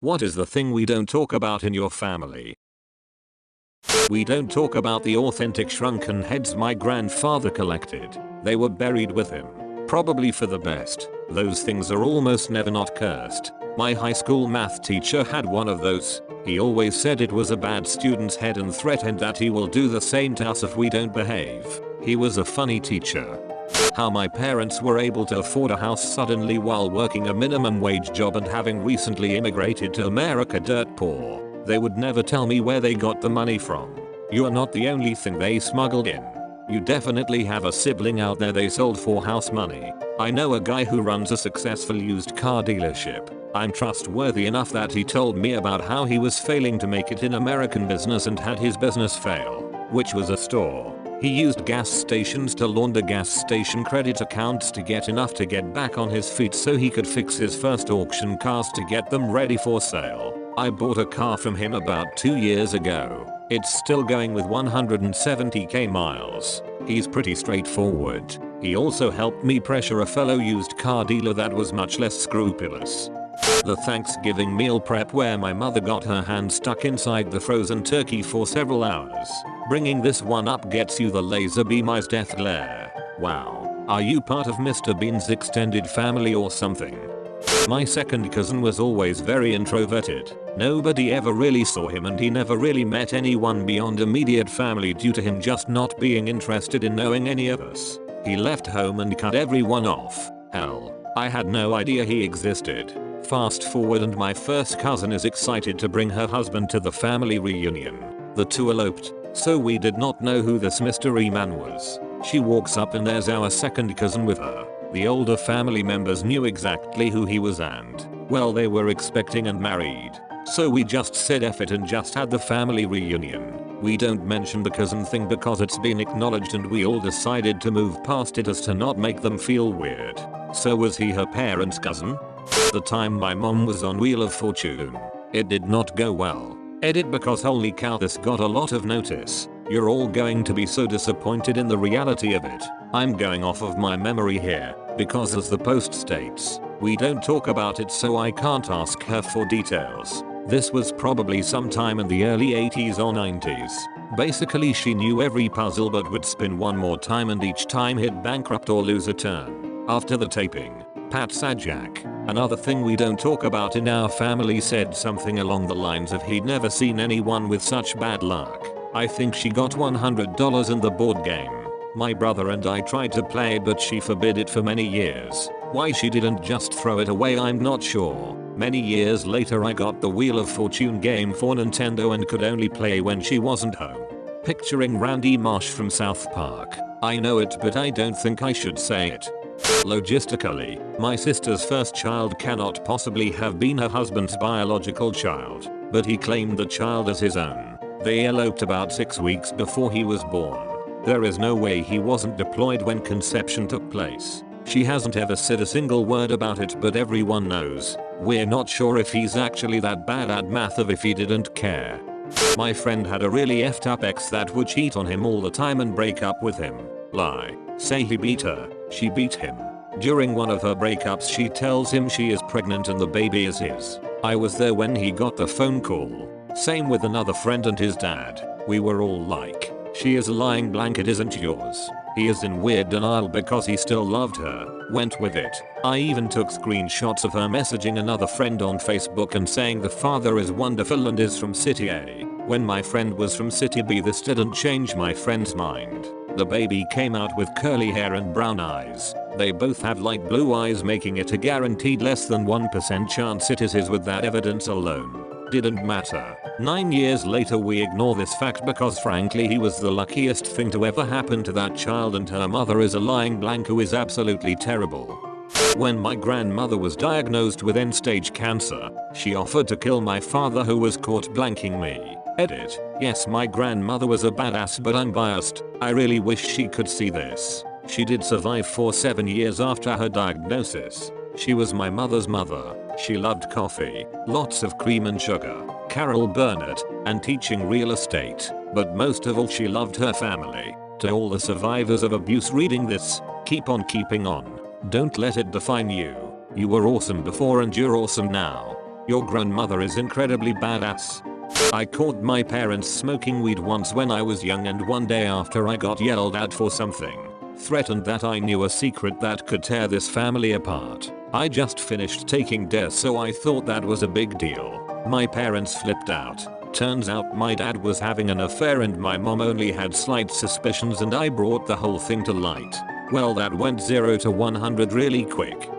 What is the thing we don't talk about in your family? We don't talk about the authentic shrunken heads my grandfather collected. They were buried with him. Probably for the best. Those things are almost never not cursed. My high school math teacher had one of those. He always said it was a bad student's head and threatened that he will do the same to us if we don't behave. He was a funny teacher. How my parents were able to afford a house suddenly while working a minimum wage job and having recently immigrated to America dirt poor. They would never tell me where they got the money from. You are not the only thing they smuggled in. You definitely have a sibling out there they sold for house money. I know a guy who runs a successful used car dealership. I'm trustworthy enough that he told me about how he was failing to make it in American business and had his business fail, which was a store. He used gas stations to launder gas station credit accounts to get enough to get back on his feet so he could fix his first auction cars to get them ready for sale. I bought a car from him about 2 years ago. It's still going with 170k miles. He's pretty straightforward. He also helped me pressure a fellow used car dealer that was much less scrupulous. The Thanksgiving meal prep where my mother got her hand stuck inside the frozen turkey for several hours. Bringing this one up gets you the laser beam eyes death glare. Wow. Are you part of Mr. Bean's extended family or something? My second cousin was always very introverted. Nobody ever really saw him and he never really met anyone beyond immediate family due to him just not being interested in knowing any of us. He left home and cut everyone off. Hell, I had no idea he existed. Fast forward and my first cousin is excited to bring her husband to the family reunion. The two eloped, so we did not know who this mystery man was. She walks up and there's our second cousin with her. The older family members knew exactly who he was and, well, they were expecting and married. So we just said F it and just had the family reunion. We don't mention the cousin thing because it's been acknowledged and we all decided to move past it as to not make them feel weird. So was he her parents' cousin? The time my mom was on Wheel of Fortune. It did not go well. Edit because holy cow this got a lot of notice. You're all going to be so disappointed in the reality of it. I'm going off of my memory here, because as the post states, we don't talk about it so I can't ask her for details. This was probably sometime in the early 80s or 90s. Basically she knew every puzzle but would spin one more time and each time hit bankrupt or lose a turn. After the taping, Pat Sajak, another thing we don't talk about in our family, said something along the lines of he'd never seen anyone with such bad luck. I think she got $100 in the board game. My brother and I tried to play it but she forbid it for many years. Why she didn't just throw it away I'm not sure. Many years later I got the Wheel of Fortune game for Nintendo and could only play when she wasn't home. Picturing Randy Marsh from South Park. I know it but I don't think I should say it. Logistically, my sister's first child cannot possibly have been her husband's biological child, but he claimed the child as his own. They eloped about 6 weeks before he was born. There is no way he wasn't deployed when conception took place. She hasn't ever said a single word about it but everyone knows. We're not sure if he's actually that bad at math or if he didn't care. My friend had a really effed up ex that would cheat on him all the time and break up with him. Lie. Say he beat her. She beat him. During one of her breakups she tells him she is pregnant and the baby is his. I was there when he got the phone call. Same with another friend and his dad. We were all like, she is a lying blanket isn't yours. He is in weird denial because he still loved her. Went with it. I even took screenshots of her messaging another friend on Facebook and saying the father is wonderful and is from city A. When my friend was from city B this didn't change my friend's mind. The baby came out with curly hair and brown eyes. They both have light blue eyes making it a guaranteed less than 1% chance it is his with that evidence alone. Didn't matter. 9 years later we ignore this fact because frankly he was the luckiest thing to ever happen to that child and her mother is a lying blank who is absolutely terrible. When my grandmother was diagnosed with end-stage cancer, she offered to kill my father who was caught blanking me. Edit. Yes, my grandmother was a badass but I'm biased. I really wish she could see this. She did survive for 7 years after her diagnosis. She was my mother's mother. She loved coffee, lots of cream and sugar, Carol Burnett, and teaching real estate. But most of all she loved her family. To all the survivors of abuse reading this, keep on keeping on. Don't let it define you. You were awesome before and you're awesome now. Your grandmother is incredibly badass. I caught my parents smoking weed once when I was young, and one day after I got yelled at for something, threatened that I knew a secret that could tear this family apart. I just finished taking DES, so I thought that was a big deal. My parents flipped out. Turns out my dad was having an affair and my mom only had slight suspicions, and I brought the whole thing to light. Well, that went 0 to 100 really quick.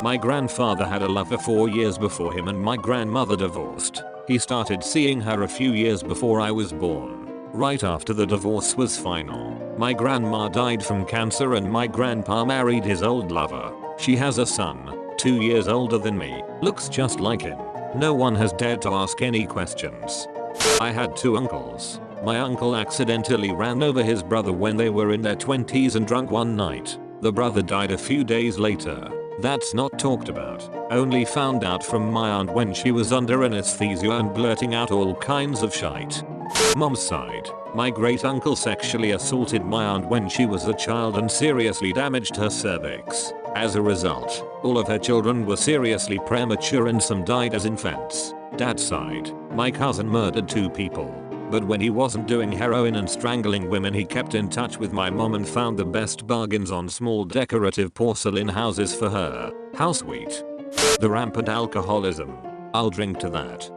My grandfather had a lover 4 years before him and my grandmother divorced. He started seeing her a few years before I was born. Right after the divorce was final, my grandma died from cancer and my grandpa married his old lover. She has a son, 2 years older than me, looks just like him. No one has dared to ask any questions. I had 2 uncles. My uncle accidentally ran over his brother when they were in their 20s and drunk one night. The brother died a few days later. That's not talked about. Only found out from my aunt when she was under anesthesia and blurting out all kinds of shite. Mom's side. My great uncle sexually assaulted my aunt when she was a child and seriously damaged her cervix. As a result, all of her children were seriously premature and some died as infants. Dad's side. My cousin murdered 2 people. But when he wasn't doing heroin and strangling women, he kept in touch with my mom and found the best bargains on small decorative porcelain houses for her. How sweet. The rampant alcoholism. I'll drink to that.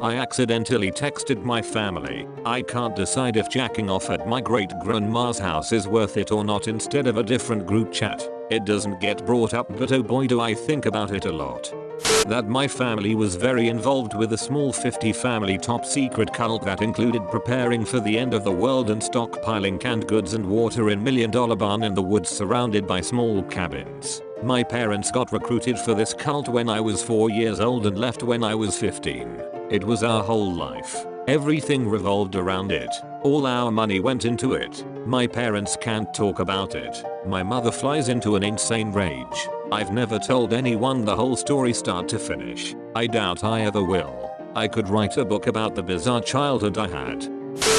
I accidentally texted my family, I can't decide if jacking off at my great grandma's house is worth it or not, instead of a different group chat. It doesn't get brought up, but oh boy do I think about it a lot. That my family was very involved with a small 50 family top secret cult that included preparing for the end of the world and stockpiling canned goods and water in $1 million barn in the woods surrounded by small cabins. My parents got recruited for this cult when I was 4 years old and left when I was 15. It was our whole life. Everything revolved around it. All our money went into it. My parents can't talk about it. My mother flies into an insane rage. I've never told anyone the whole story start to finish. I doubt I ever will. I could write a book about the bizarre childhood I had.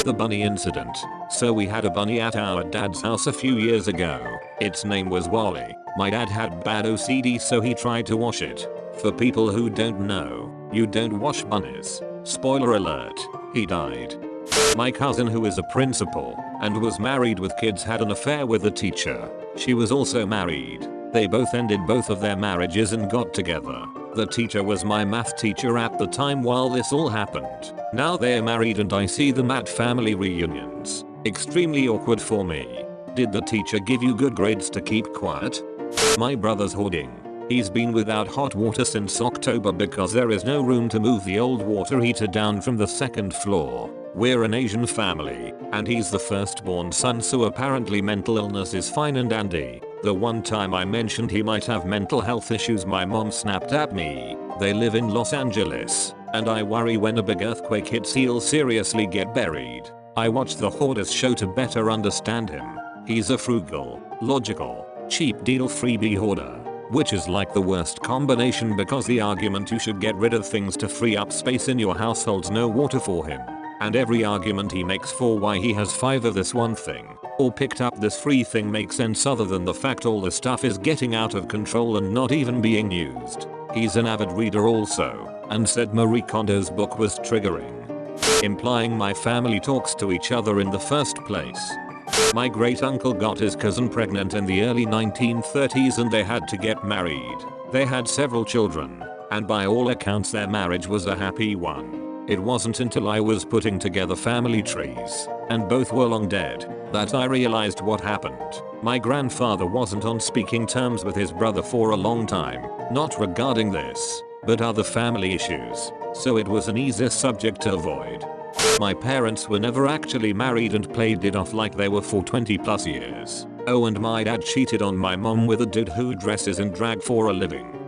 The bunny incident. So we had a bunny at our dad's house a few years ago. Its name was Wally. My dad had bad OCD, so he tried to wash it. For people who don't know, you don't wash bunnies. Spoiler alert, he died. My cousin, who is a principal and was married with kids, had an affair with a teacher. She was also married. They both ended both of their marriages and got together. The teacher was my math teacher at the time while this all happened. Now they're married and I see them at family reunions. Extremely awkward for me. Did the teacher give you good grades to keep quiet? My brother's hoarding. He's been without hot water since October because there is no room to move the old water heater down from the 2nd floor. We're an Asian family, and he's the firstborn son, so apparently mental illness is fine and dandy. The one time I mentioned he might have mental health issues, my mom snapped at me. They live in Los Angeles, and I worry when a big earthquake hits he'll seriously get buried. I watched the Hoarders show to better understand him. He's a frugal, logical, cheap deal freebie hoarder. Which is like the worst combination because the argument you should get rid of things to free up space in your house holds no water for him. And every argument he makes for why he has 5 of this one thing or picked up this free thing makes sense, other than the fact all the stuff is getting out of control and not even being used. He's an avid reader also, and said Marie Kondo's book was triggering, implying my family talks to each other in the first place. My great uncle got his cousin pregnant in the early 1930s and they had to get married. They had several children, and by all accounts their marriage was a happy one. It wasn't until I was putting together family trees, and both were long dead, that I realized what happened. My grandfather wasn't on speaking terms with his brother for a long time, not regarding this, but other family issues, so it was an easier subject to avoid. My parents were never actually married and played it off like they were for 20+ years. Oh, and my dad cheated on my mom with a dude who dresses in drag for a living.